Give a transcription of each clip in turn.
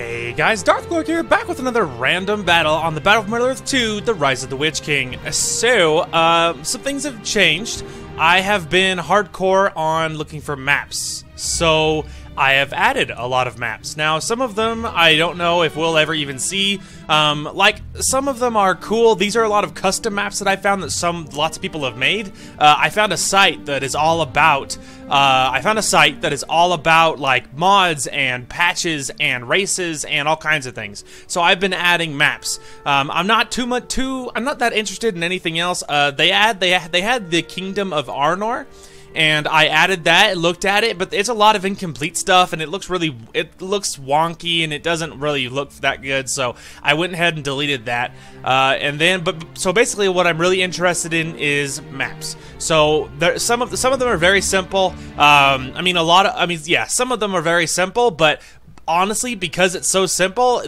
Hey guys, Darthglork here, back with another random battle on the Battle of Middle-earth 2, The Rise of the Witch King. So, some things have changed. I have been hardcore on looking for maps, so I have added a lot of maps. Now, some of them I don't know if we'll ever even see. Like, some of them are cool. These are a lot of custom maps that I found that lots of people have made. I found a site that is all about like mods and patches and races and all kinds of things. So I've been adding maps. I'm not that interested in anything else. They had the Kingdom of Arnor, and I added that, looked at it, but it's a lot of incomplete stuff, and it looks wonky, and it doesn't really look that good, so I went ahead and deleted that. So basically what I'm really interested in is maps. So some of them are very simple. Some of them are very simple, but honestly, because it's so simple,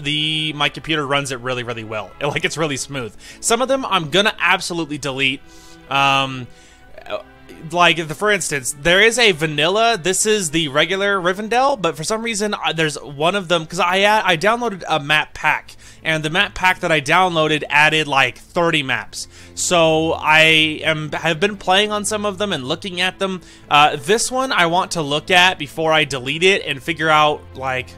my computer runs it really, really well. Like, it's really smooth. Some of them I'm gonna absolutely delete. For instance, there is a vanilla. This is the regular Rivendell, but for some reason there's one of them, because I downloaded a map pack, and the map pack that I downloaded added like 30 maps. So I have been playing on some of them and looking at them. This one I want to look at before I delete it and figure out like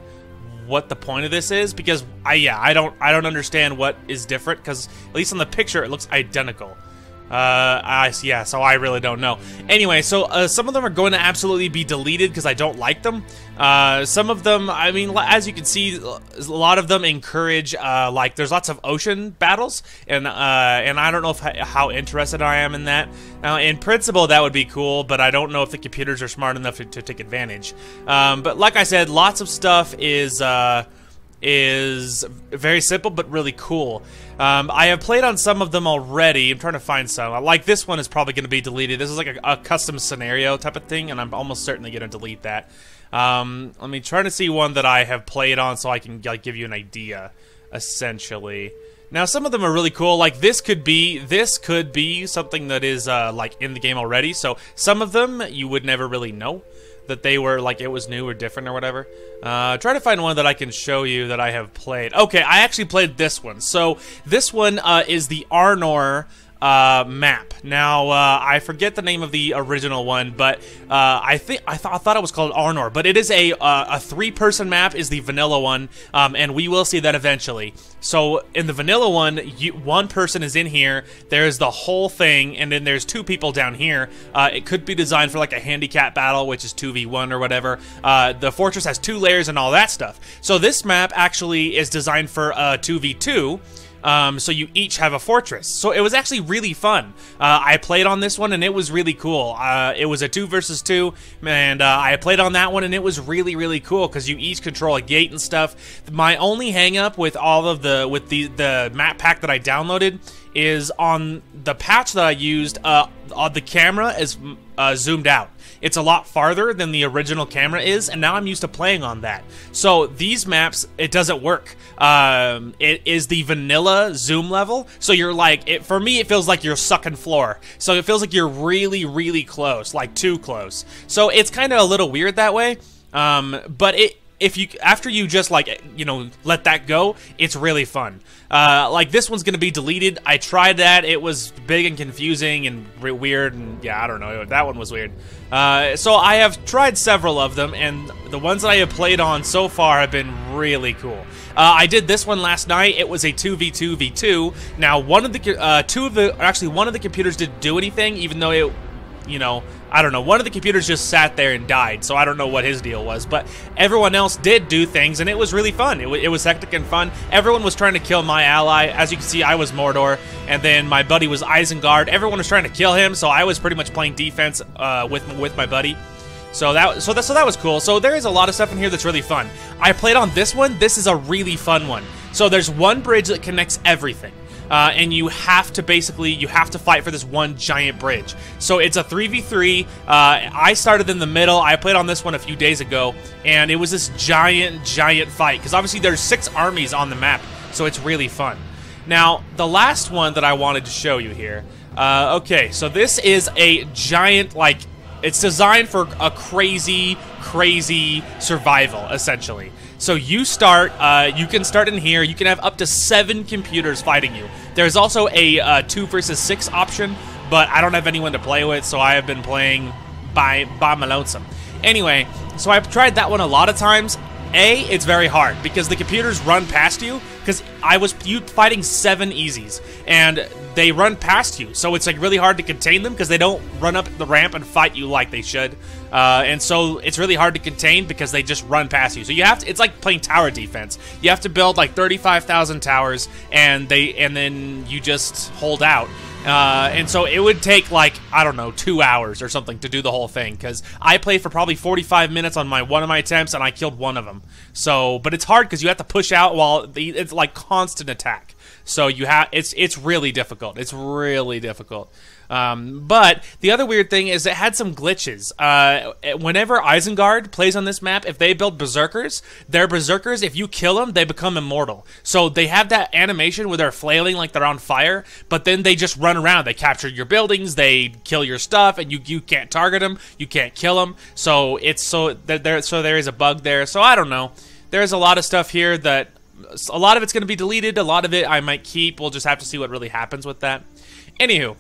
what the point of this is, because I don't understand what is different, because at least on the picture it looks identical. So I really don't know. Anyway, so some of them are going to absolutely be deleted because I don't like them. Some of them, I mean, as you can see, a lot of them encourage, like, there's lots of ocean battles, and I don't know how interested I am in that. Now, in principle, that would be cool, but I don't know if the computers are smart enough to take advantage. But like I said, lots of stuff is very simple but really cool. I have played on some of them already. I'm trying to find some. Like, this one is probably going to be deleted. This is like a custom scenario type of thing, and I'm almost certainly going to delete that. Let me try to see one that I have played on so I can like give you an idea, essentially. Now, some of them are really cool. Like, this could be something that is like in the game already. So some of them you would never really know that they were, like, it was new or different or whatever. Try to find one that I can show you that I have played. Okay, I actually played this one. So this one is the Arnor map. Now, I forget the name of the original one, but I thought it was called Arnor, but it is a three-person map is the vanilla one, and we will see that eventually. So in the vanilla one, one person is in here, there's the whole thing, and then there's two people down here. It could be designed for like a handicap battle, which is 2v1 or whatever. The fortress has 2 layers and all that stuff. So this map actually is designed for 2v2. So you each have a fortress. So it was actually really fun. I played on this one, and it was really cool. It was a 2 versus 2, and I played on that one, and it was really, really cool because you each control a gate and stuff. My only hang-up with all of the map pack that I downloaded is on the patch that I used. The camera is zoomed out. It's a lot farther than the original camera is, and now I'm used to playing on that. So these maps, it doesn't work. It is the vanilla zoom level, so you're like, for me, it feels like you're sucking floor. So it feels like you're really, really close, like too close. So it's kind of a little weird that way, but after you just, like, you know, let that go, it's really fun. Like, this one's gonna be deleted. I tried that. It was big and confusing and weird, and yeah, I don't know. That one was weird. So I have tried several of them, and the ones that I have played on so far have been really cool. I did this one last night. It was a 2v2v2. Now, one of the computers didn't do anything, even though it, you know, I don't know, one of the computers just sat there and died, so I don't know what his deal was, but everyone else did do things, and it was really fun. It was hectic and fun. Everyone was trying to kill my ally. As you can see, I was Mordor, and then my buddy was Isengard. Everyone was trying to kill him, so I was pretty much playing defense with my buddy. So that was cool. So there is a lot of stuff in here that's really fun. I played on this one. This is a really fun one. So there's one bridge that connects everything. And you have to fight for this one giant bridge. So it's a 3v3. I started in the middle. I played on this one a few days ago, and it was this giant fight, because obviously there's 6 armies on the map, so it's really fun. Now, the last one that I wanted to show you here. Okay, so this is a giant, like, it's designed for a crazy survival, essentially. So you start, you can start in here. You can have up to 7 computers fighting you. There's also a 2 versus 6 option, but I don't have anyone to play with, so I have been playing by my lonesome. Anyway, so I've tried that one a lot of times. It's very hard because the computers run past you, because you fighting 7 easies, and they run past you, so it's like really hard to contain them because they don't run up the ramp and fight you like they should, and so it's really hard to contain because they just run past you. So you have to, it's like playing tower defense. You have to build like 35,000 towers, and then you just hold out. And so it would take like, I don't know, 2 hours or something to do the whole thing, because I played for probably 45 minutes on one of my attempts, and I killed one of them. So, but it's hard because you have to push out while it's like constant attack. So it's really difficult. It's really difficult. But the other weird thing is it had some glitches. Whenever Isengard plays on this map, if they build berserkers, their berserkers, if you kill them, they become immortal. So they have that animation where they're flailing like they're on fire, but then they just run around. They capture your buildings, they kill your stuff, and you can't target them, you can't kill them. So there is a bug there. So I don't know. There's a lot of stuff here that a lot of it's going to be deleted. A lot of it I might keep. We'll just have to see what really happens with that. Anywho.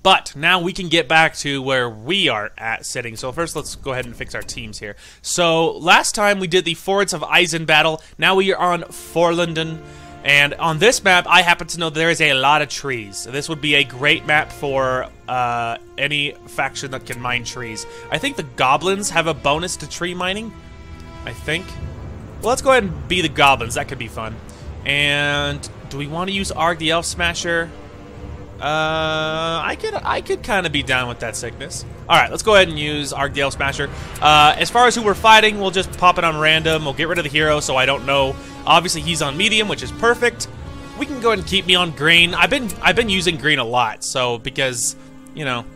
But now we can get back to where we are at sitting. So first, let's go ahead and fix our teams here. So last time we did the Forts of Eisen battle. Now we are on Forlindon. And on this map, I happen to know that there is a lot of trees. So this would be a great map for any faction that can mine trees. I think the Goblins have a bonus to tree mining. I think. Well, let's go ahead and be the Goblins. That could be fun. And do we want to use Arg the Elf Smasher? I could kind of be down with that sickness. Alright, let's go ahead and use Arg the Elf Smasher. As far as who we're fighting, we'll just pop it on random. We'll get rid of the hero, so I don't know. Obviously, he's on medium, which is perfect. We can go ahead and keep me on green. I've been using green a lot, so because, you know,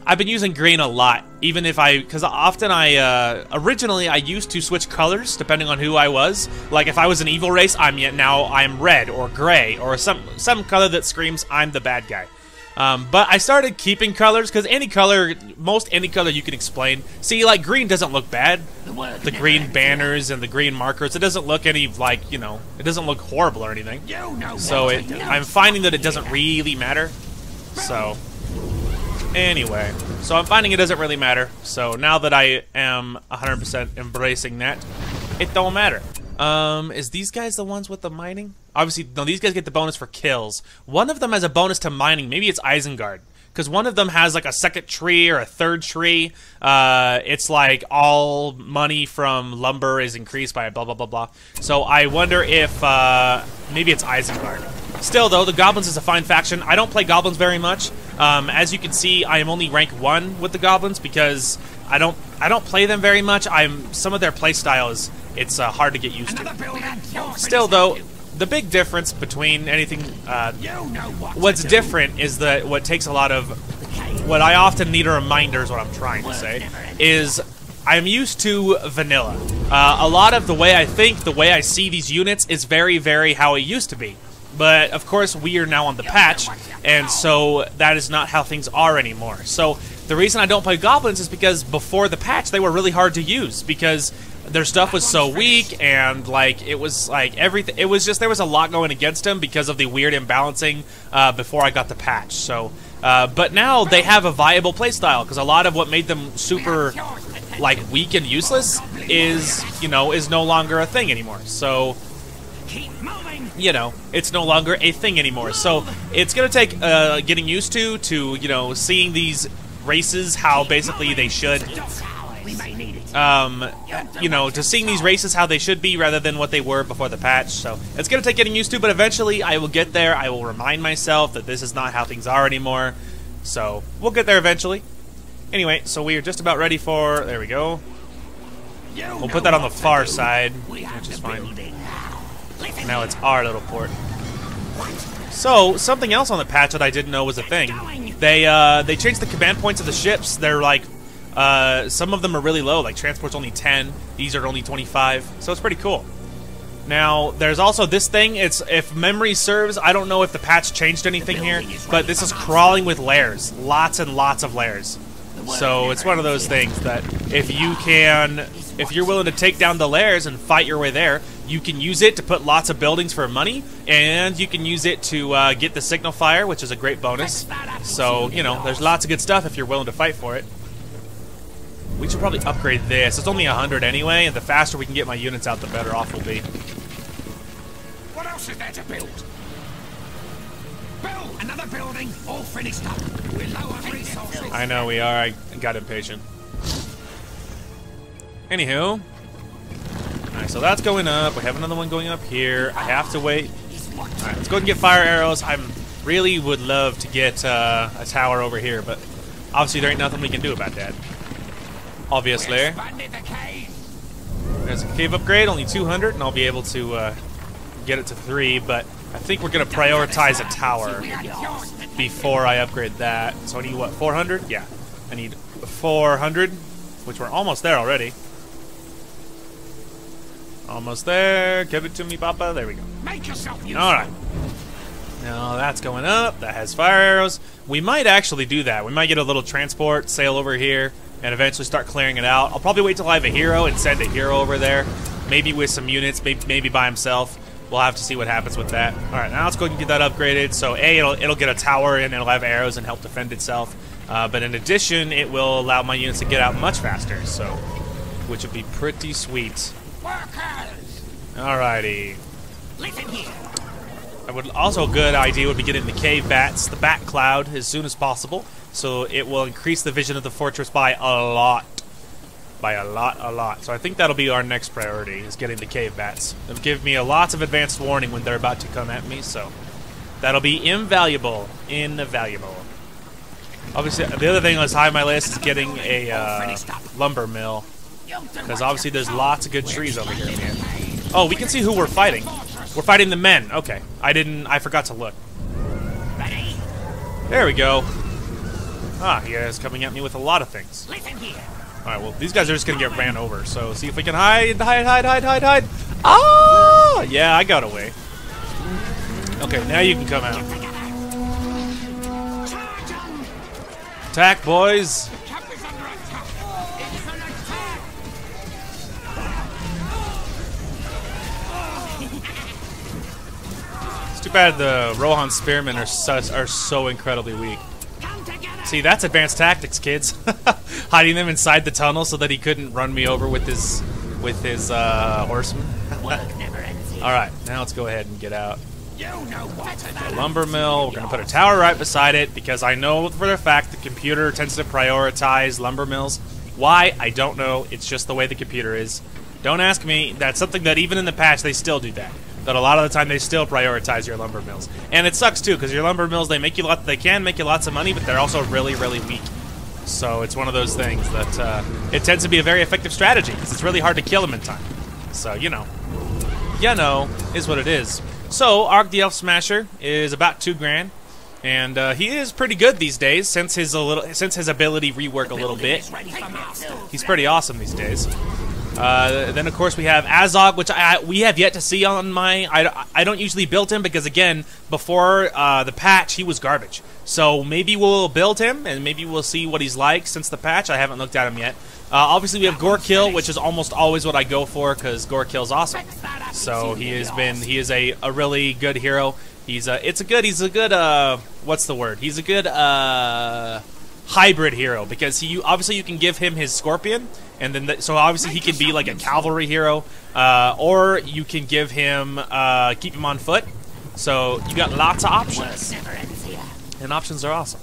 I've been using green a lot, even if because often originally I used to switch colors depending on who I was. Like if I was an evil race, now I'm red or gray or some color that screams I'm the bad guy. But I started keeping colors because most any color you can explain. See, like green doesn't look bad. The green banners and the green markers, it doesn't look any like, you know, it doesn't look horrible or anything. So I'm finding that it doesn't really matter. So. Anyway, so I'm finding it doesn't really matter. So now that I am 100% embracing that, it don't matter. Is these guys the ones with the mining? Obviously, no, these guys get the bonus for kills. One of them has a bonus to mining. Maybe it's Isengard. Because one of them has like a second tree or a third tree. It's like all money from lumber is increased by blah, blah, blah, blah. So I wonder if maybe it's Isengard. Still, though, the Goblins is a fine faction. I don't play Goblins very much. As you can see, I am only rank 1 with the Goblins because I don't play them very much. Some of their play style it's hard to get used to. Still, though, the big difference between anything, what's different is that what takes a lot of, what I often need a reminder is what I'm trying to say, is I'm used to vanilla. A lot of the way I think, the way I see these units is very, very how it used to be. But, of course, we are now on the patch, and so that is not how things are anymore. So, the reason I don't play Goblins is because before the patch, they were really hard to use, because their stuff was so weak, and, like, it was, like, everything, it was just, there was a lot going against them because of the weird imbalancing before I got the patch. So, but now they have a viable playstyle, because a lot of what made them super, like, weak and useless is, you know, is no longer a thing anymore. So, you know, it's no longer a thing anymore. So it's going to take getting used to, you know, seeing these races how basically they should, you know, to seeing these races how they should be rather than what they were before the patch. So it's going to take getting used to, but eventually I will get there. I will remind myself that this is not how things are anymore. So we'll get there eventually. Anyway, so we are just about ready for, there we go. We'll put that on the far side, which is fine. Now it's our little port. So, something else on the patch that I didn't know was a thing. They changed the command points of the ships. They're like, some of them are really low, like transport's only 10, these are only 25, so it's pretty cool. Now, there's also this thing, if memory serves, I don't know if the patch changed anything here, but this is crawling with layers. Lots and lots of layers. So it's one of those things that if you're willing to take down the lairs and fight your way there, you can use it to put lots of buildings for money, and you can use it to get the signal fire, which is a great bonus. So, you know, there's lots of good stuff if you're willing to fight for it. We should probably upgrade this. It's only 100 anyway, and the faster we can get my units out, the better off we'll be. What else is there to build? Build another building, all finished up. We're low on resources. I know we are. I got impatient. Anywho. Alright, so that's going up. We have another one going up here. I have to wait. Alright, let's go and get fire arrows. I really would love to get a tower over here, but obviously there ain't nothing we can do about that. Obviously. There's a cave upgrade, only 200, and I'll be able to get it to 3, but I think we're going to prioritize a tower before I upgrade that. So I need, what, 400? Yeah. I need 400, which we're almost there already. Almost there. Give it to me, Papa. There we go. Make yourself useful. All right. Now that's going up. That has fire arrows. We might actually do that. We might get a little transport, sail over here, and eventually start clearing it out. I'll probably wait till I have a hero and send a hero over there. Maybe with some units, maybe by himself. We'll have to see what happens with that. All right, now let's go ahead and get that upgraded. So A, it'll get a tower and it'll have arrows and help defend itself. But in addition, it will allow my units to get out much faster, so which would be pretty sweet. Workers. Alrighty. Listen here. Also a good idea would be getting the cave bats, the bat cloud, as soon as possible. So it will increase the vision of the fortress by a lot. By a lot. So I think that'll be our next priority, is getting the cave bats. They'll give me lots of advanced warning when they're about to come at me, so that'll be invaluable. Invaluable. Obviously, the other thing that's high on my list is getting a lumber mill. Because obviously there's lots of good trees over here, man. Oh, we can see who we're fighting. We're fighting the men. Okay. I forgot to look. There we go. Ah, he is coming at me with a lot of things. Alright, well, these guys are just gonna get ran over, so see if we can hide. Ah! Yeah, I got away. Okay, now you can come out. Attack, boys! It's too bad the Rohan Spearmen are so incredibly weak. See, that's advanced tactics, kids. Hiding them inside the tunnel so that he couldn't run me over with his horsemen. Alright, now let's go ahead and get out. The lumber mill, we're going to put a tower right beside it because I know for a fact the computer tends to prioritize lumber mills. Why? I don't know. It's just the way the computer is. Don't ask me. That's something that even in the patch they still do that. That a lot of the time they still prioritize your lumber mills. And it sucks too, because your lumber mills, they can make you lots of money, but they're also really, really weak. So it's one of those things that it tends to be a very effective strategy, because it's really hard to kill them in time. So, you know, is what it is. So, Arg the Elf Smasher is about 2 grand, and he is pretty good these days since his ability rework a little bit. He's pretty awesome these days. Then of course we have Azog, which we have yet to see on my. I don't usually build him because again before the patch he was garbage. So maybe we'll build him and maybe we'll see what he's like since the patch. I haven't looked at him yet. Obviously we have Gorkill, which is almost always what I go for because Gorkill's awesome. So he is a really good hero. He's a good what's the word? He's a good hybrid hero because obviously you can give him his Scorpion. And then, so obviously he can be like a cavalry hero, or you can give him, keep him on foot. So you got lots of options, and options are awesome.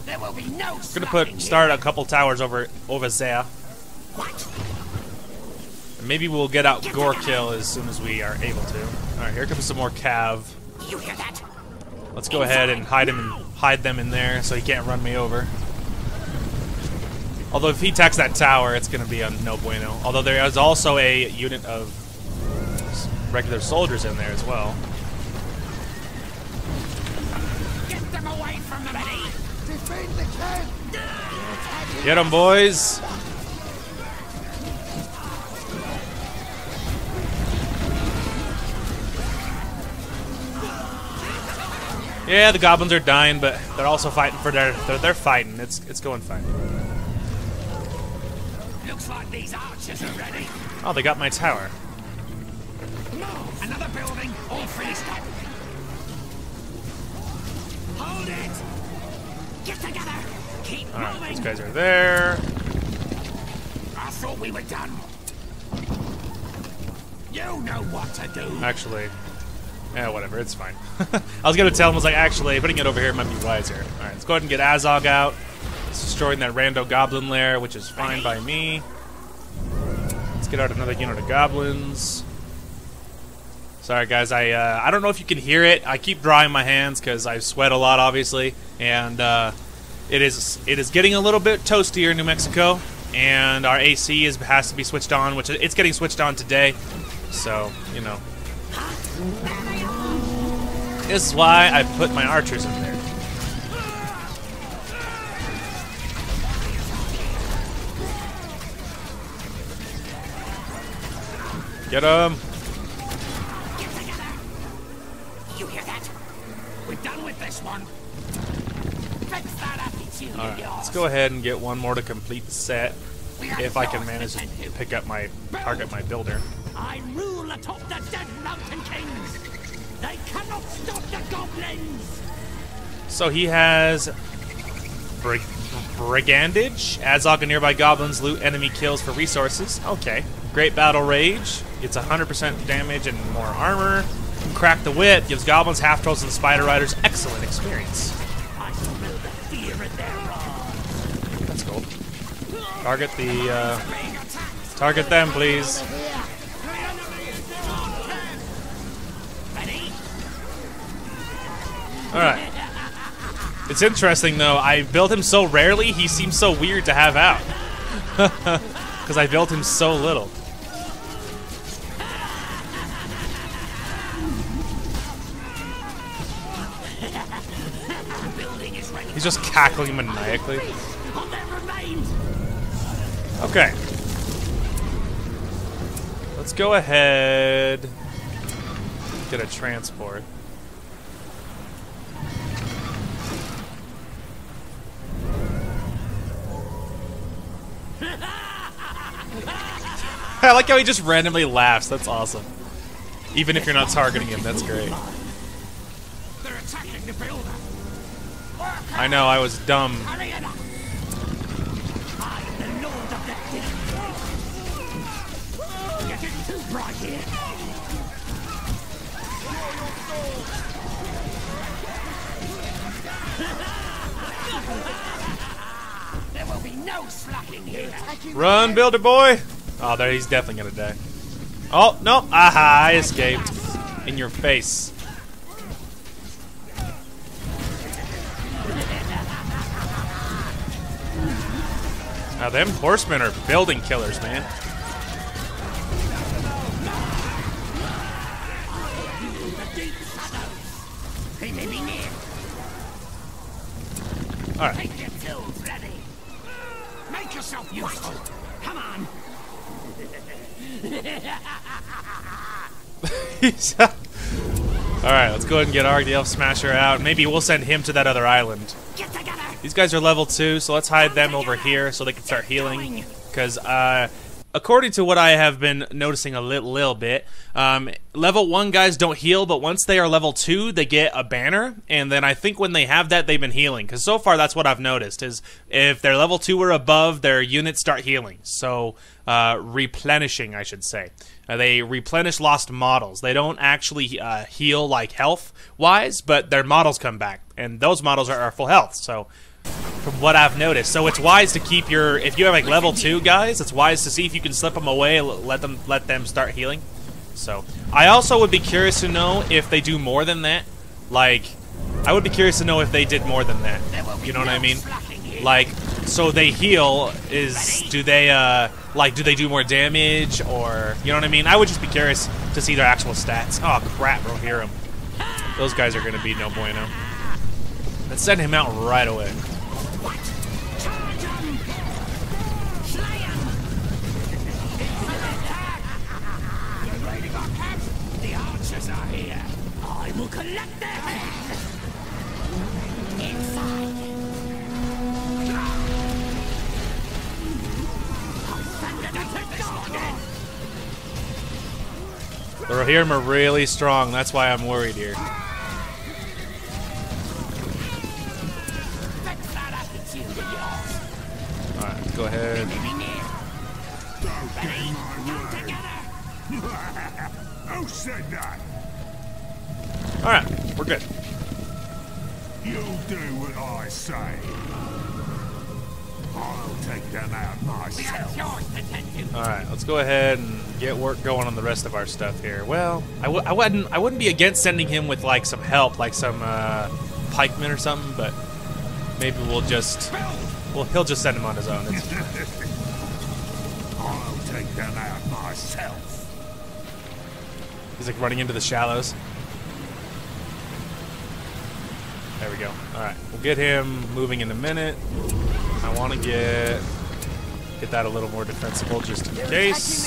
There will be no. We're gonna start a couple towers over there. And maybe we'll get out Gorkill as soon as we are able to. All right, here comes some more cav. You hear that? Let's go ahead and hide them in there so he can't run me over. Although if he attacks that tower, it's going to be a no bueno. Although there is also a unit of regular soldiers in there as well. Get them away from the ready. Defend the camp. Get them, boys. Yeah, the goblins are dying, but they're also fighting for they're fighting. It's going fine. Looks like these archers are ready. Oh, they got my tower. Move! Another building, all finished up. Hold it! Get together! Keep Alright, moving! these guys are there. I thought we were done. You know what to do. Actually, yeah, whatever, it's fine. I was gonna tell him, I was like, actually, putting it over here might be wiser. Alright, let's go ahead and get Azog out. It's destroying that rando goblin lair, which is fine by me. Let's get out another unit of goblins. Sorry guys, I don't know if you can hear it. I keep drying my hands because I sweat a lot, obviously, and it is getting a little bit toasty here in New Mexico, and our AC has to be switched on, which it's getting switched on today. So, you know, this is why I put my archers in there. Get him! You hear that? We're done with this one. Fix that attitude of Alright, yours. let's go ahead and get one more to complete the set. We have If I can yours manage to to tend to. pick up my target my builder. I rule atop the dead mountain kings. They cannot stop the goblins. So he has Brigandage. Azog and nearby goblins loot enemy kills for resources. Okay. Great Battle Rage. Gets 100% damage and more armor. Crack the Whip. Gives goblins, half-trolls, and spider riders excellent experience. I smell the fear in their eyes. That's cool. Target the, target them, please. Ready? Alright. It's interesting, though. I built him so rarely, he seems so weird to have out. Because I built him so little. He's just cackling maniacally. On their remains. Okay. Let's go ahead. Get a transport. I like how he just randomly laughs. That's awesome. Even if you're not targeting him, that's great. They're attacking the builder. I know, I was dumb. Hurry it up. I am the Lord of the Deep. Getting too bright here. There will be no slacking here. Run, builder boy! Oh, there, he's definitely gonna die. Oh, no! Aha, I escaped. In your face. Now, them horsemen are building killers, man. They may be near. Alright. Take your tools ready. Make yourself useful. Come on. Alright, let's go ahead and get Arg the Elf Smasher out. Maybe we'll send him to that other island. Get together. These guys are level 2, so let's hide them over here so they can start healing. Because, according to what I have been noticing a little bit, level 1 guys don't heal, but once they are level 2, they get a banner. And then I think when they have that, they've been healing. Because so far, that's what I've noticed, is if they're level 2 or above, their units start healing. So, replenishing, I should say. They replenish lost models. They don't actually heal, like, health-wise, but their models come back. And those models are full health, so... From what I've noticed, so it's wise to keep your. If you have like level 2 guys, it's wise to see if you can slip them away, let them start healing. So I also would be curious to know if they do more than that. Like, I would be curious to know if they did more than that. You know what I mean? Like, so they heal. Do they do they do more damage, or you know what I mean? I would just be curious to see their actual stats. Oh crap, bro, hear them. Those guys are gonna be no bueno. Let's send him out right away. The archers are here. I will collect their heads. Inside. I The Rohirrim are really strong. That's why I'm worried here. Alright, let's go ahead. Who said that? Alright, we're good. You do what I say. I'll take them out myself. Alright, let's go ahead and get work going on the rest of our stuff here. Well, I wouldn't be against sending him with like some help, like some pikemen or something, but maybe we'll just he'll just send him on his own. I'll take them out myself. He's like running into the shallows. There we go. Alright, we'll get him moving in a minute. I want to get that a little more defensible just in case.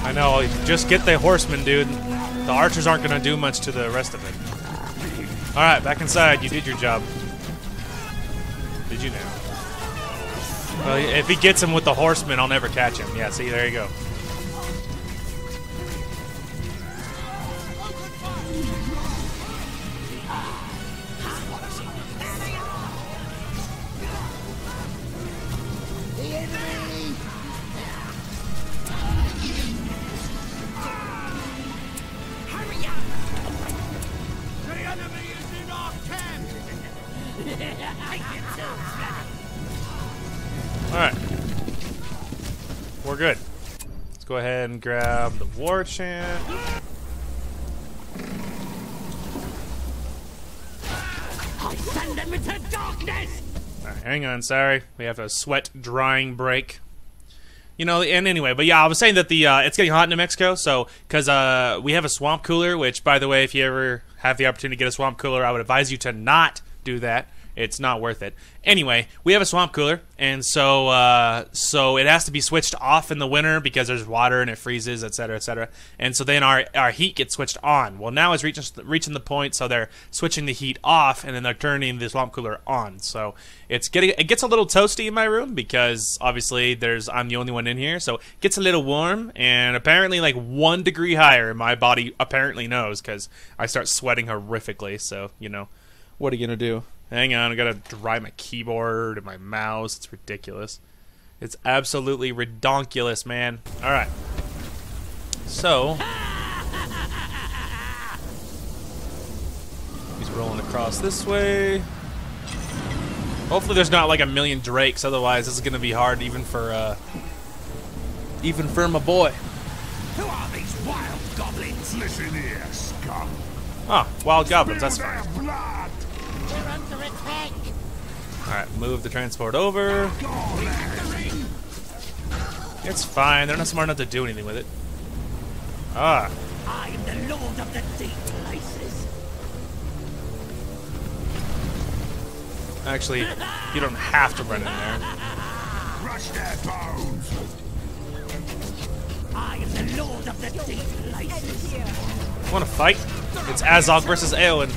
I know, just get the horsemen, dude. The archers aren't going to do much to the rest of it. Alright, back inside. You did your job. Did you now? Well, if he gets him with the horsemen, I'll never catch him. Yeah, see, there you go. Alright. We're good. Let's go ahead and grab the war chant. I send them into darkness! Alright, hang on, sorry. We have a sweat drying break. You know, and anyway, but yeah, I was saying that the it's getting hot in New Mexico, so because we have a swamp cooler, which, by the way, if you ever have the opportunity to get a swamp cooler, I would advise you to not do that. It's not worth it. Anyway, we have a swamp cooler, and so so it has to be switched off in the winter because there's water and it freezes, etc., etc. And so then our heat gets switched on. Well, now it's reaching the point, so they're switching the heat off, and then they're turning the swamp cooler on. So it gets a little toasty in my room because obviously I'm the only one in here, so it gets a little warm, and apparently like 1 degree higher, my body apparently knows because I start sweating horrifically. So you know, what are you gonna do? Hang on, I gotta dry my keyboard and my mouse. It's ridiculous. It's absolutely redonkulous, man. Alright. So. He's rolling across this way. Hopefully there's not like a million drakes, otherwise this is gonna be hard even for my boy. Who are these wild goblins? Listen here, scum. Oh, wild goblins, that's fine. Their blood. We're under attack! Alright, move the transport over. It's fine, they're not smart enough to do anything with it. Ah. I am the Lord of the Deep Places. Actually, you don't have to run in there. Crush their bones. I am the Lord of the Deep Places. Want to fight? It's Azog versus Eowyn.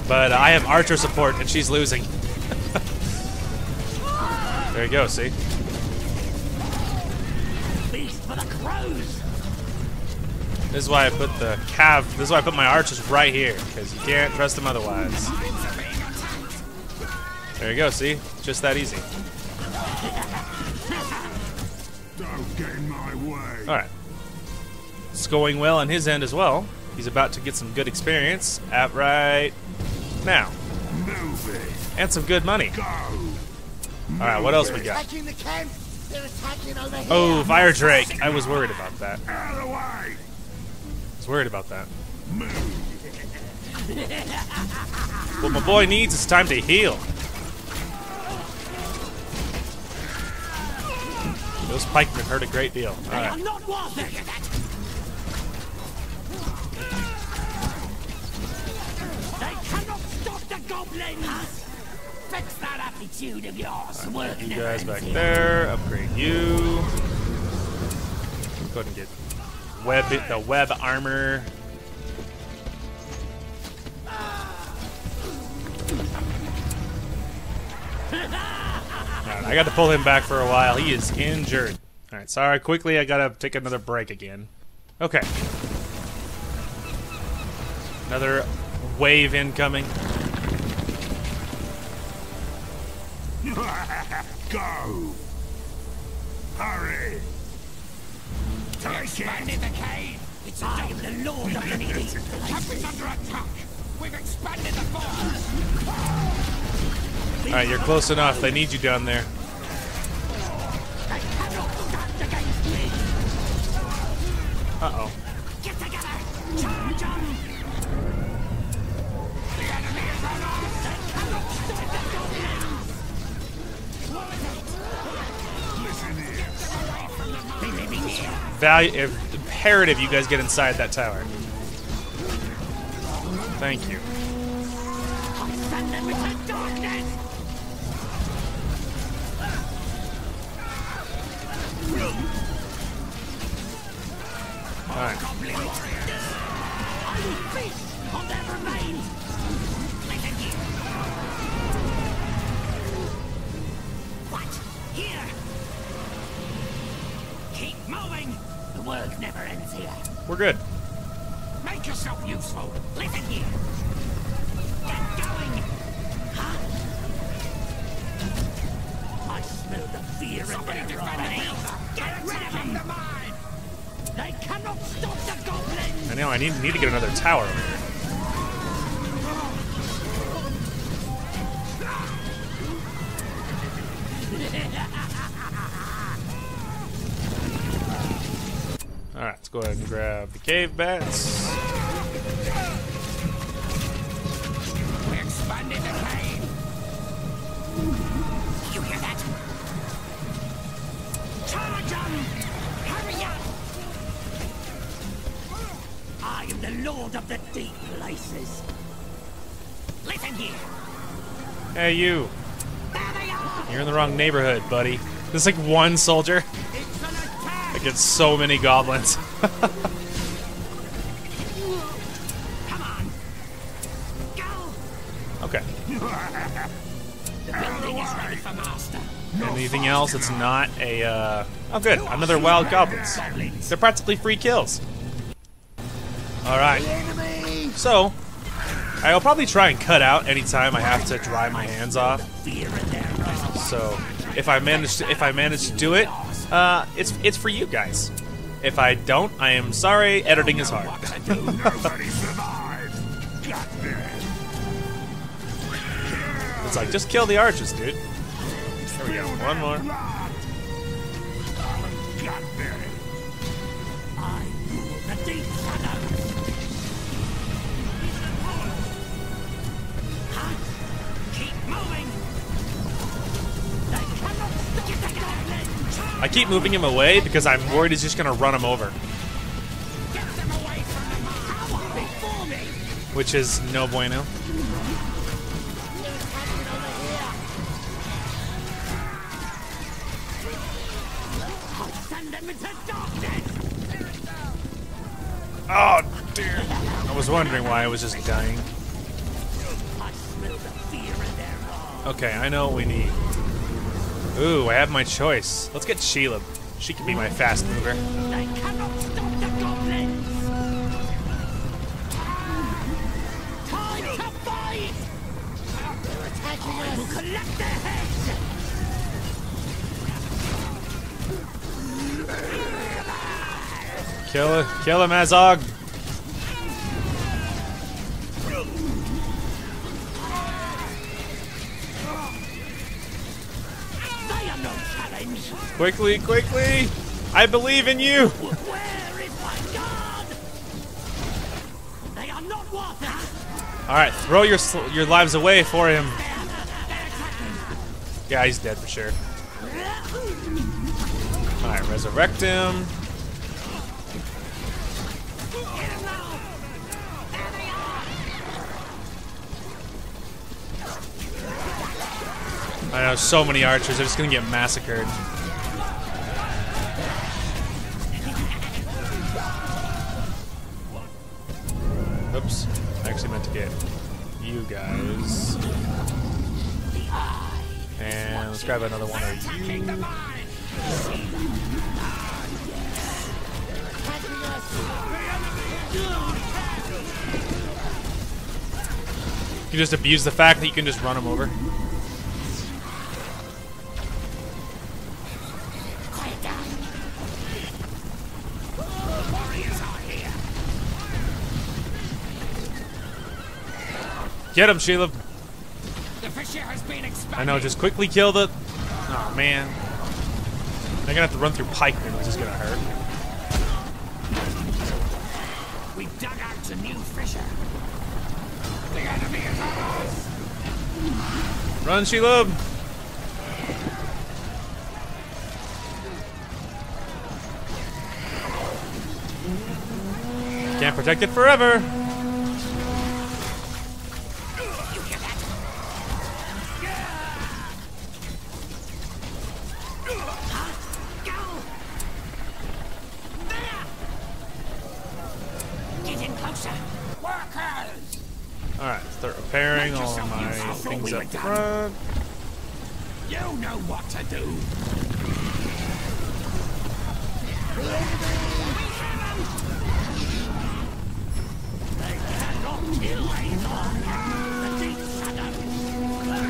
But I have archer support, and she's losing. There you go, see? Feast for the crows! This is why I put the this is why I put my archers right here, because you can't trust them otherwise. There you go, see? Just that easy. Don't get in my way. Alright. It's going well on his end as well. He's about to get some good experience at right now. Move it. And some good money. Go. Alright, what else we got? Attacking the camp! They're attacking over here! Oh, Fire Drake. I was worried about that. Out of the way. I was worried about that. Move. What my boy needs is time to heal. Those pikemen hurt a great deal. They are Alright. not worth it! goblins! Fix that attitude of yours. Work You never guys ends back here. there. Upgrade you. Go ahead and get the web armor. Alright, I got to pull him back for a while. He is injured. Alright, sorry. Quickly, I gotta take another break again. Okay. Another wave incoming. Go! Hurry! Expanded the cave! It's I am the Lord of the Deep. Camp is under attack! We've expanded the force! Alright, you're close enough. They need you down there. They cannot stand against me! Uh-oh. Get together! Charge on! The enemy is on us! They cannot stop the goblins! Listen here. They may be near! Imperative you guys get inside that tower. Thank you. I send them into darkness! Alright. Goblin warriors! I will feast on their remains! Listen here! What? Here! Keep moving! The work never ends here. We're good. Make yourself useful. Listen here. Get going. Huh? I smell the fear in their eyes. Get rid of them. They cannot stop the goblins. I know, I need to get another tower over here. Alright, let's go ahead and grab the cave bats. We expanded the cave. You hear that? Charge on! Hurry up! I am the Lord of the Deep Places. Listen here. Hey, you. There they are! You're in the wrong neighborhood, buddy. There's like one soldier It's an attack! against so many goblins. Come on! Go! Okay. The building is ready for master. Anything else? It's not a, Oh, good. Another wild goblins. They're practically free kills. Alright. So, I'll probably try and cut out anytime I have to dry my hands off. Fear in their eyes. So, if I manage to do it, it's for you guys. If I don't, I am sorry. Editing is hard. Nobody survived. Got there. It's like, just kill the archers, dude. There we go. One more. Got there. I rule the deep shadows. Huh? Keep moving. They cannot stop the goblins. I keep moving him away because I'm worried he's just gonna run him over, Get them away from the power before me. which is no bueno. I'll send them into darkness. Oh dear! I was wondering why I was just dying. I smell the fear in their eyes. Okay, I know what we need. Ooh, I have my choice. Let's get Sheila. She can be my fast mover. They cannot stop the goblins. Time to fight. They're attacking us. I will collect their heads. Kill him, Azog. They are no challenge. Quickly, quickly! I believe in you. Where is my god? They are not worth it. All right, throw your lives away for him. Yeah, he's dead for sure. All right, resurrect him. I know, so many archers. They're just gonna get massacred. Oops. I actually meant to get you guys. And let's grab another one of you. You can just abuse the fact that you can just run them over. Quiet down. Warriors are here. Get him, Sheila. The fissure has been expanded. I know, just quickly kill the... Oh, man. I'm gonna have to run through pikemen, which is gonna hurt. We dug out a new fissure. The enemy is on us. Run, Sheila! Can't protect it forever. You hear that? Huh? Go! There! Get in closer. Workers! Alright, start repairing all of my things up front. You know what to do.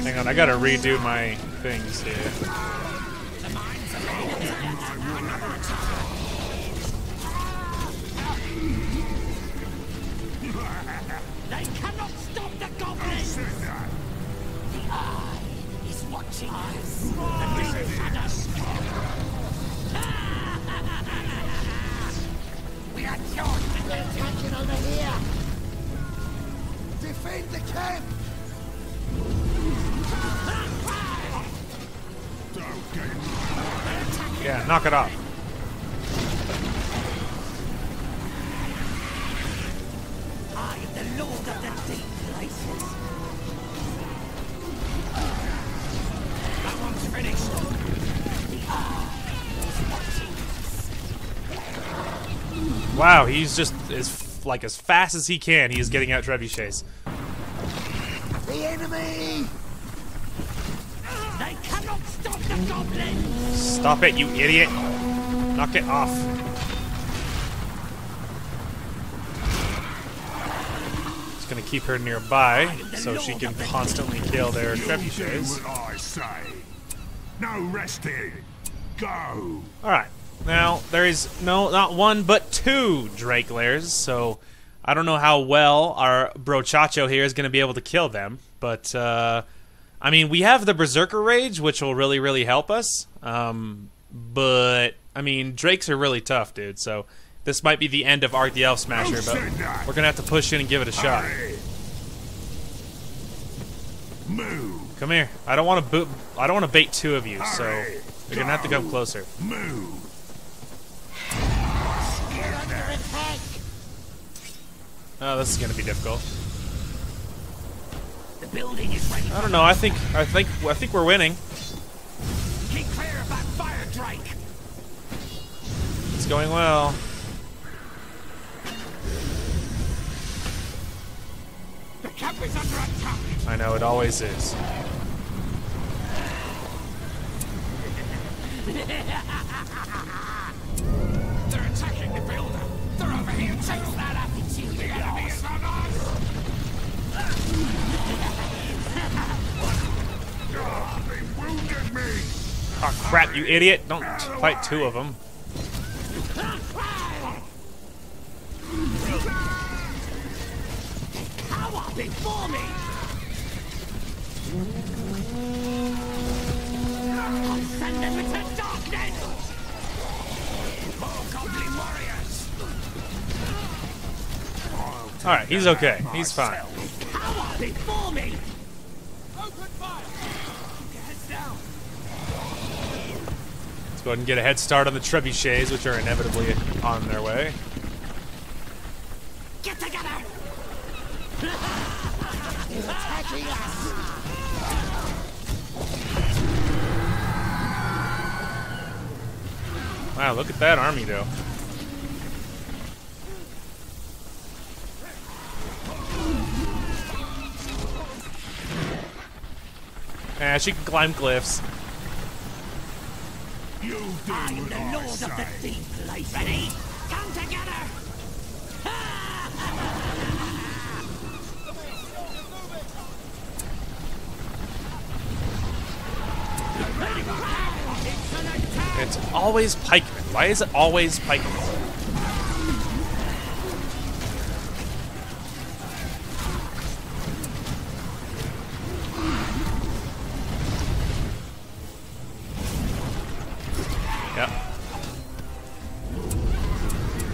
Hang on, I gotta redo my things here. They cannot stop the goblins! The eye is watching us. The big shadow. We are charged with their attention over here. Defend the camp! Yeah, knock it off. I am the Lord of the Deep Places. That one's finished. The eye is watching us. Wow, he's just as fast as he can. He is getting out trebuchets. The enemy! They cannot stop the goblins! Stop it, you idiot! Knock it off. Just gonna keep her nearby so she can constantly kill their trebuchets. What I say. No resting. Go. Alright, now there is not one but two Drake lairs, so I don't know how well our brochacho here is going to be able to kill them, but I mean, we have the Berserker Rage, which will really, really help us, but I mean, Drakes are really tough, dude, so this might be the end of Ark the Elf Smasher, but we're going to have to push in and give it a shot. Hurry. Move. Come here. I don't want to bait two of you, so Hurry. you're going to have to come closer. Move. Oh, this is going to be difficult. The building is ready. I don't know. I think we're winning. Keep clear of that fire, Drake. It's going well. The camp is under attack. I know, it always is. They're attacking the builder. They're over here. Take that attitude. The enemy is on us. They wounded me. Oh crap, you idiot! Don't fight two of them. Power before me. I'll send them into darkness. More goblin warriors. Alright, he's okay. He's fine. Power before me. Open fire. Keep your heads down. Let's go ahead and get a head start on the trebuchets, which are inevitably on their way. Get together. Attacking us. Wow, look at that army, though. Yeah, she can climb cliffs. You do I'm what the I lord of the say. deep place. Ready? Come together! It's always pikemen. Why is it always pikemen? Yep.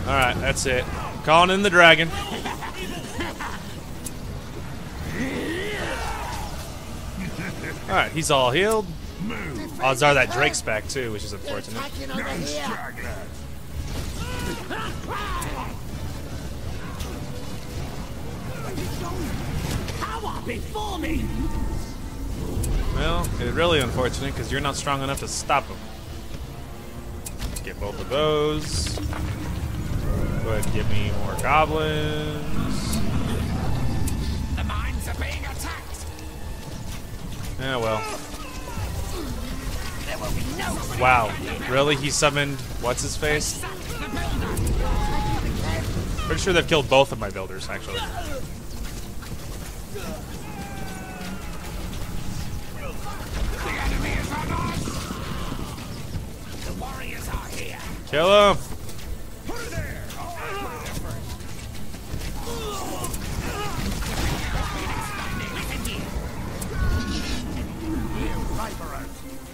Alright, that's it. Calling in the dragon. Alright, he's all healed. Odds are that Drake's back too, which is unfortunate. Power before me! Well, it's really unfortunate because you're not strong enough to stop him. Get both of those. Go ahead and give me more goblins. The mines are being attacked! Yeah, well. There will be no Wow. Really? He summoned what's-his-face? sack the builder! Pretty sure they've killed both of my builders, actually. The enemy is on us! The warriors are here! Kill him!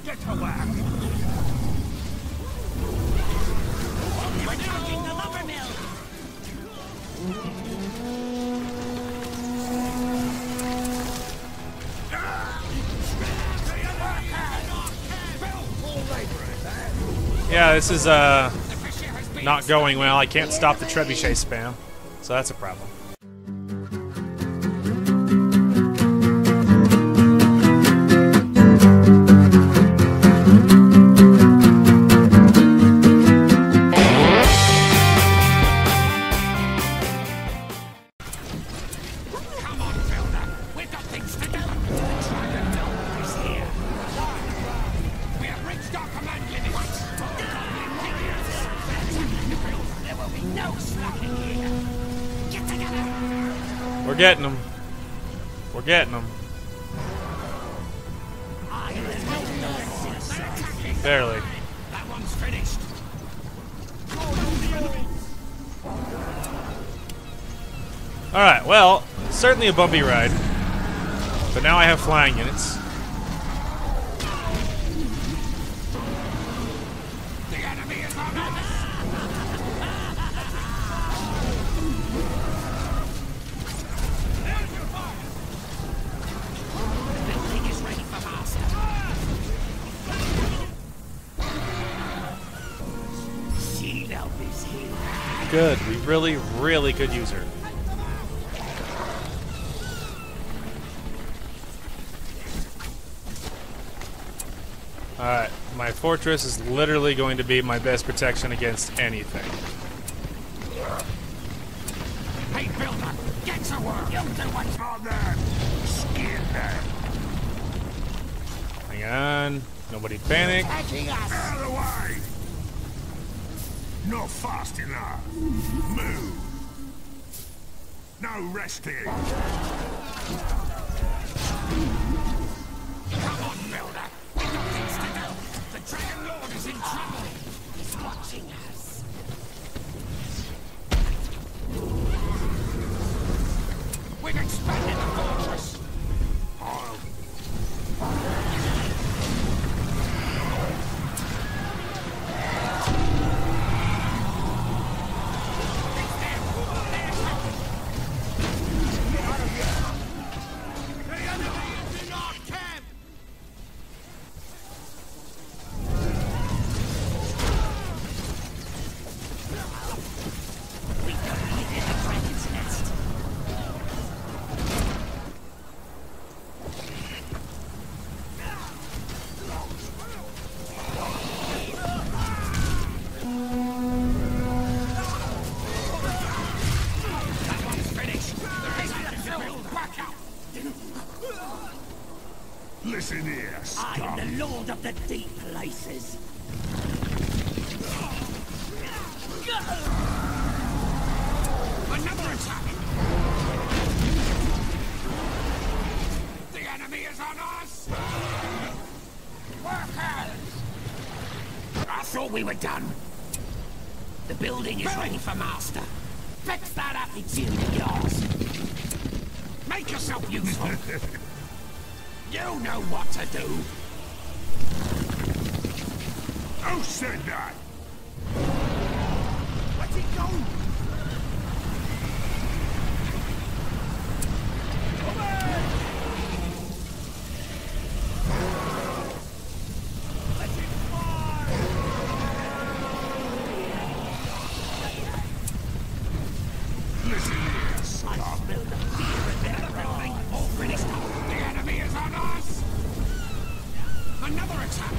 Get to work. We're attacking the lumber mill! Yeah, this is, not going well. I can't stop the trebuchet spam. So that's a problem. Come on, builder! We've got things to do! The dragon builder is here! We have reached our command limit! There will be no slacking here! Get together! We're getting them. We're getting them. I will help them! They're attacking! Barely. That one's finished! Alright, well, certainly a bumpy ride. But now I have flying units. The enemy is on us! Building is ready for master! Shield help is here! Good. We really, really could use her. Alright, my fortress is literally going to be my best protection against anything. Hey, builder! Get to work! You'll do what's On them. Skin them. Hang on. Nobody panic. attacking us! Out of the way. Not fast enough. Move. No resting. Come on, builder! We've got things to do! The Dragon Lord is in trouble! He's watching us! We've expanded the fortress! Listen here, I scum. am the Lord of the Deep Places. Another attack! The enemy is on us! Workers! I thought we were done. The building is ready for master. Fix that attitude of yours. Make yourself useful. You know what to do. Who said that? Let it go! Let it fly! Listen here, I scum. smell the fear in their building. All finished up. The enemy is on us! Another attack!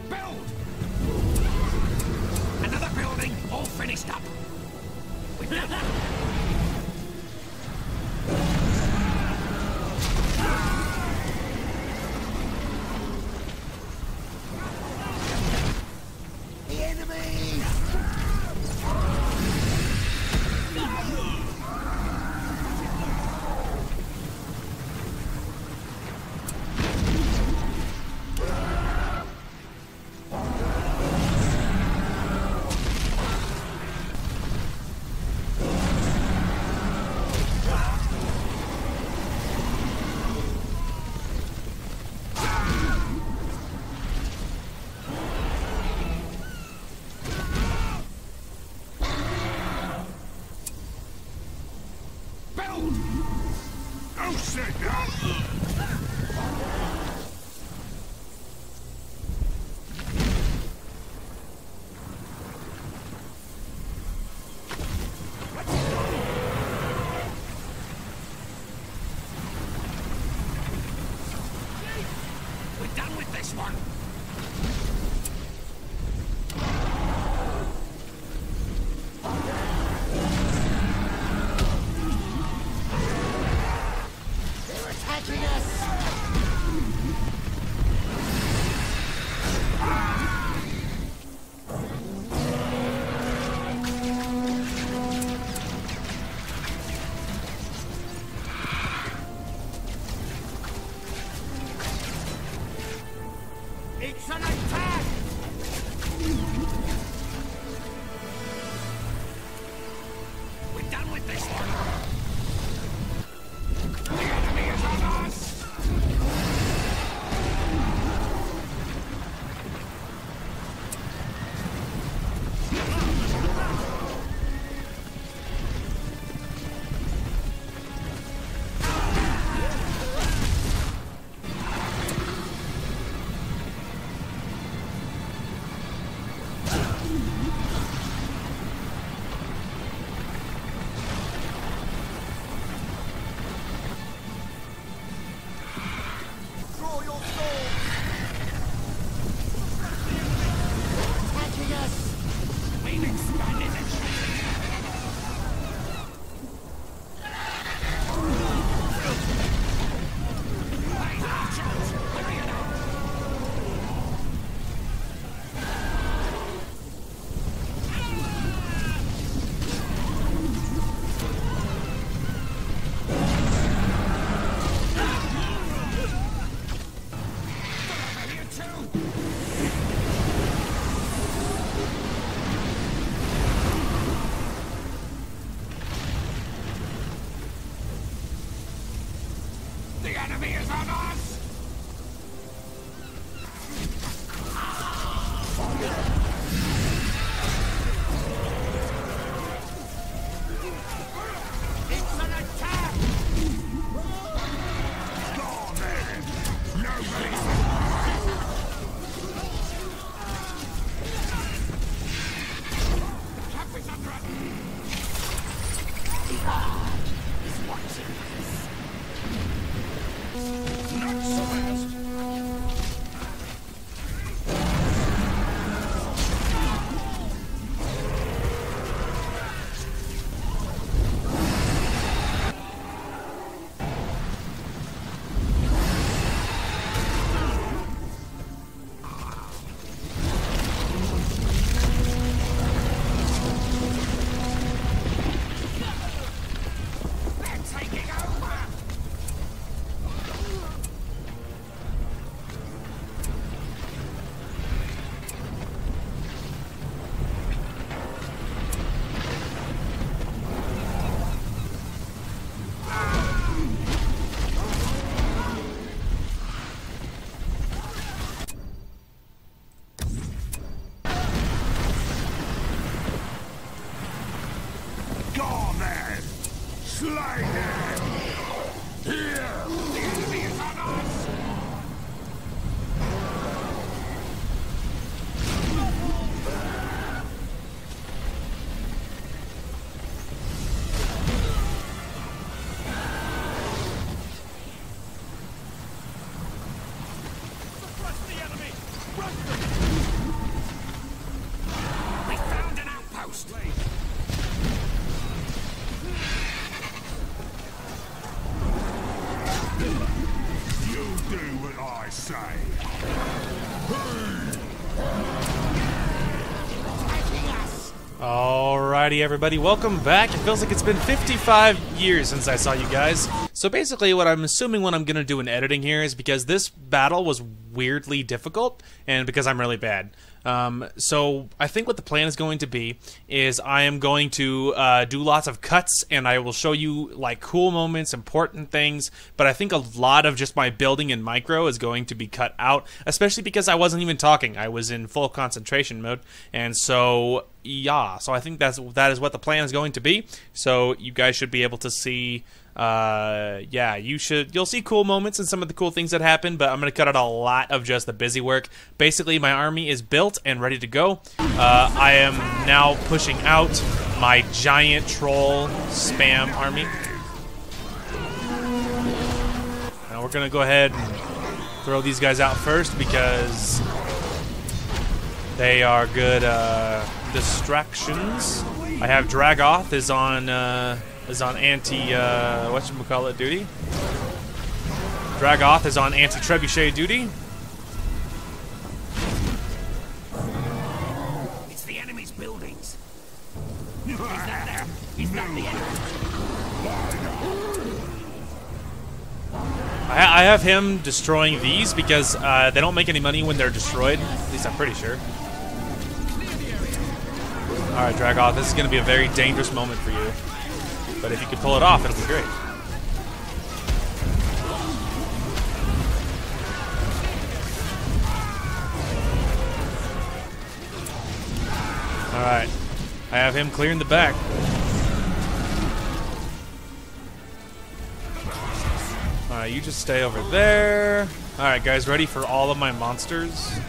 Build! Another building, all finished up. We've done that. The enemy! Build! Who said that? We're done with this one. They're attacking us! It's an attack! Alrighty, everybody, welcome back. It feels like it's been 55 years since I saw you guys. So basically what I'm assuming what I'm going to do in editing here is because this battle was weirdly difficult and because I'm really bad. So I think what the plan is going to be is I am going to do lots of cuts, and I will show you like cool moments, important things, but I think a lot of just my building in micro is going to be cut out, especially because I wasn't even talking. I was in full concentration mode, and so yeah, so I think that is what the plan is going to be. So you guys should be able to see yeah, you'll see cool moments and some of the cool things that happen, but I'm gonna cut out a lot of just the busy work. Basically, my army is built and ready to go. I am now pushing out my giant troll spam army. Now we're gonna go ahead and throw these guys out first because they are good distractions. I have Dragoth is on anti whatchamacallit duty. Dragoth is on anti-trebuchet duty. It's the enemy's buildings. Is that them? Is that the enemy? I have him destroying these because they don't make any money when they're destroyed. At least I'm pretty sure. Alright, Dragoth, this is going to be a very dangerous moment for you. But if you can pull it off, it'll be great. Alright. I have him clearing the back. Alright, you just stay over there. Alright, guys, ready for all of my monsters?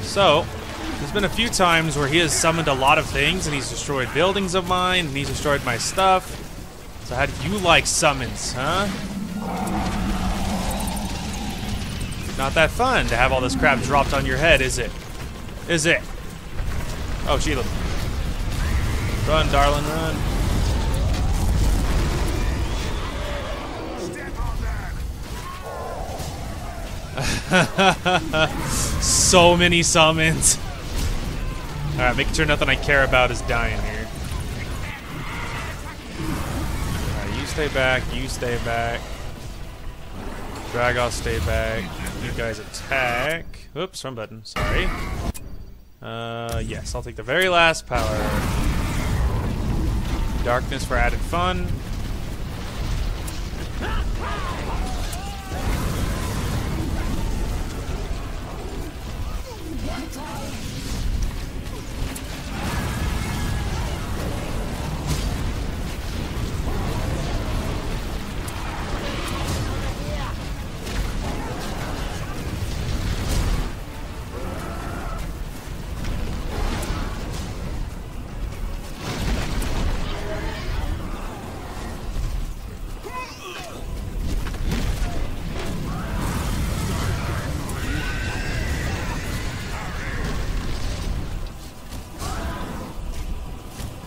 So, there's been a few times where he has summoned a lot of things and he's destroyed buildings of mine and he's destroyed my stuff. So how do you like summons, huh? Not that fun to have all this crap dropped on your head, is it? Is it? Oh, Sheila. Run, darling, run. So many summons. Alright, making sure nothing I care about is dying here. Alright, you stay back, you stay back. Dragoth, stay back. You guys attack. Oops, wrong button, sorry. Yes, I'll take the very last power. Darkness for added fun.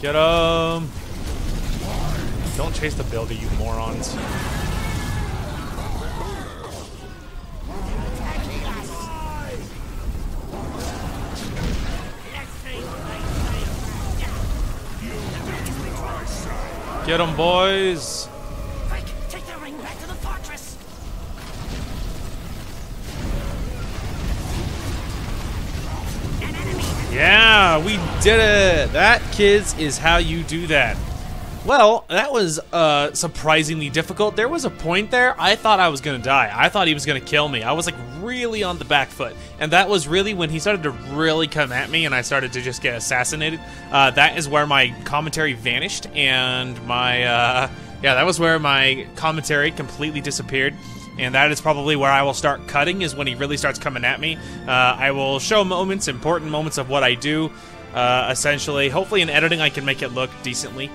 Get him! Don't chase the builder, you morons. Get him, boys! Take the ring back to the fortress. Yeah, we did it! That, kids, is how you do that. Well, that was surprisingly difficult. There was a point there I thought I was gonna die. I thought he was gonna kill me. I was like really on the back foot. And that was really when he started to really come at me and I started to just get assassinated. That is where my commentary vanished and my, yeah, that was where my commentary completely disappeared. And that is probably where I will start cutting, is when he really starts coming at me. I will show moments, important moments of what I do, essentially. Hopefully in editing I can make it look decently.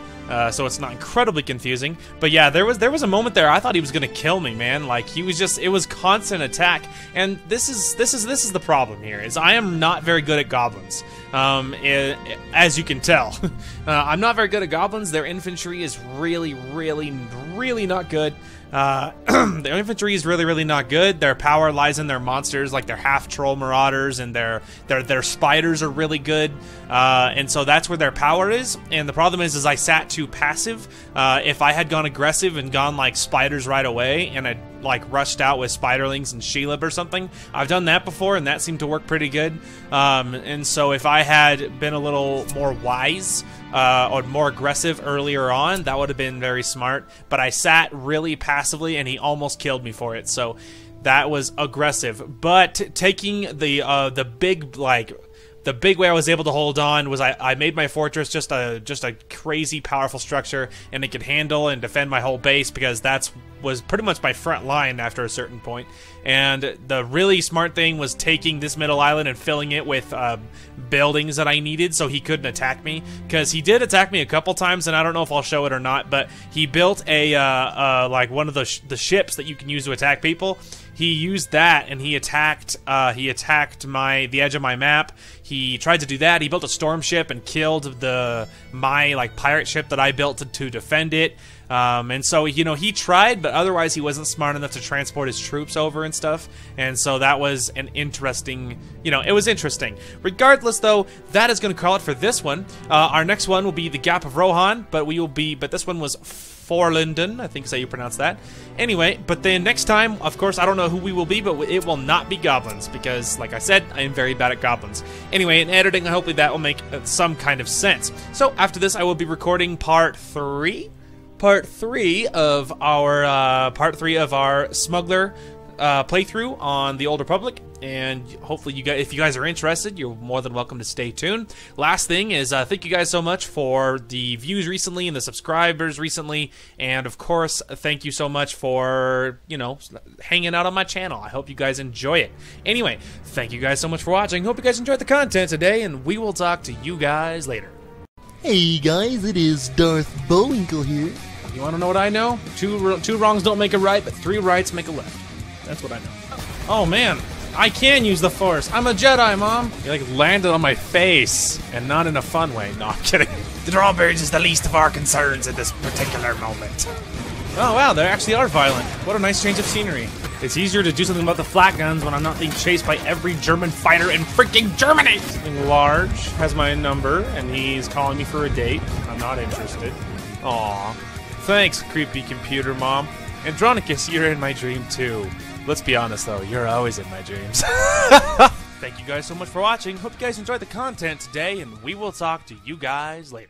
so it's not incredibly confusing. But yeah, there was a moment there I thought he was gonna kill me, man. Like it was constant attack, and this is the problem here. Is I am not very good at goblins, as you can tell. I'm not very good at goblins. Their infantry is really not good. Their infantry is really not good. Their power lies in their monsters, like their half troll marauders, and their spiders are really good. And so that's where their power is. And the problem is I sat too passive. If I had gone aggressive and gone like spiders right away, and I'd like rushed out with spiderlings and Shelob or something, I've done that before, and that seemed to work pretty good. And so if I had been a little more wise, or more aggressive earlier on, that would have been very smart. But I sat really passively, and he almost killed me for it. So that was aggressive. But taking the big way I was able to hold on was I made my fortress just a crazy powerful structure, and it could handle and defend my whole base, because was pretty much my front line after a certain point. And the really smart thing was taking this middle island and filling it with buildings that I needed so he couldn't attack me, because he did attack me a couple times, and I don't know if I'll show it or not, but he built a like one of the ships that you can use to attack people. He used that, and he attacked the edge of my map. He tried to do that. He built a storm ship and killed my like pirate ship that I built to defend it. And so, you know, he tried, but otherwise he wasn't smart enough to transport his troops over and stuff. And so that was an interesting, you know, it was interesting. Regardless, though, that is going to call it for this one. Our next one will be the Gap of Rohan, but this one was Forlindon, I think is how you pronounce that. Anyway, but then next time, of course, I don't know who we will be, but it will not be goblins, because, like I said, I am very bad at goblins. Anyway, in editing, hopefully that will make some kind of sense. So after this, I will be recording part 3 of our smuggler playthrough on the Old Republic, and hopefully if you guys are interested, you're more than welcome to stay tuned. Last thing is, thank you guys so much for the views recently and the subscribers recently, and of course, thank you so much for, you know, hanging out on my channel. I hope you guys enjoy it. Anyway, thank you guys so much for watching. Hope you guys enjoyed the content today, and we will talk to you guys later. Hey guys, it is Darth Bullwinkle here. You want to know what I know? Two wrongs don't make a right, but 3 rights make a left. That's what I know. Oh man, I can use the Force. I'm a Jedi, Mom. You like landed on my face, and not in a fun way. No, I'm kidding. The drawbridge is the least of our concerns at this particular moment. Oh wow, they actually are violent. What a nice change of scenery. It's easier to do something about the flat guns when I'm not being chased by every German fighter in freaking Germany! Something large has my number, and he's calling me for a date. I'm not interested. Aw. Thanks, creepy computer mom. Andronicus, you're in my dream too. Let's be honest though, you're always in my dreams. Thank you guys so much for watching. Hope you guys enjoyed the content today, and we will talk to you guys later.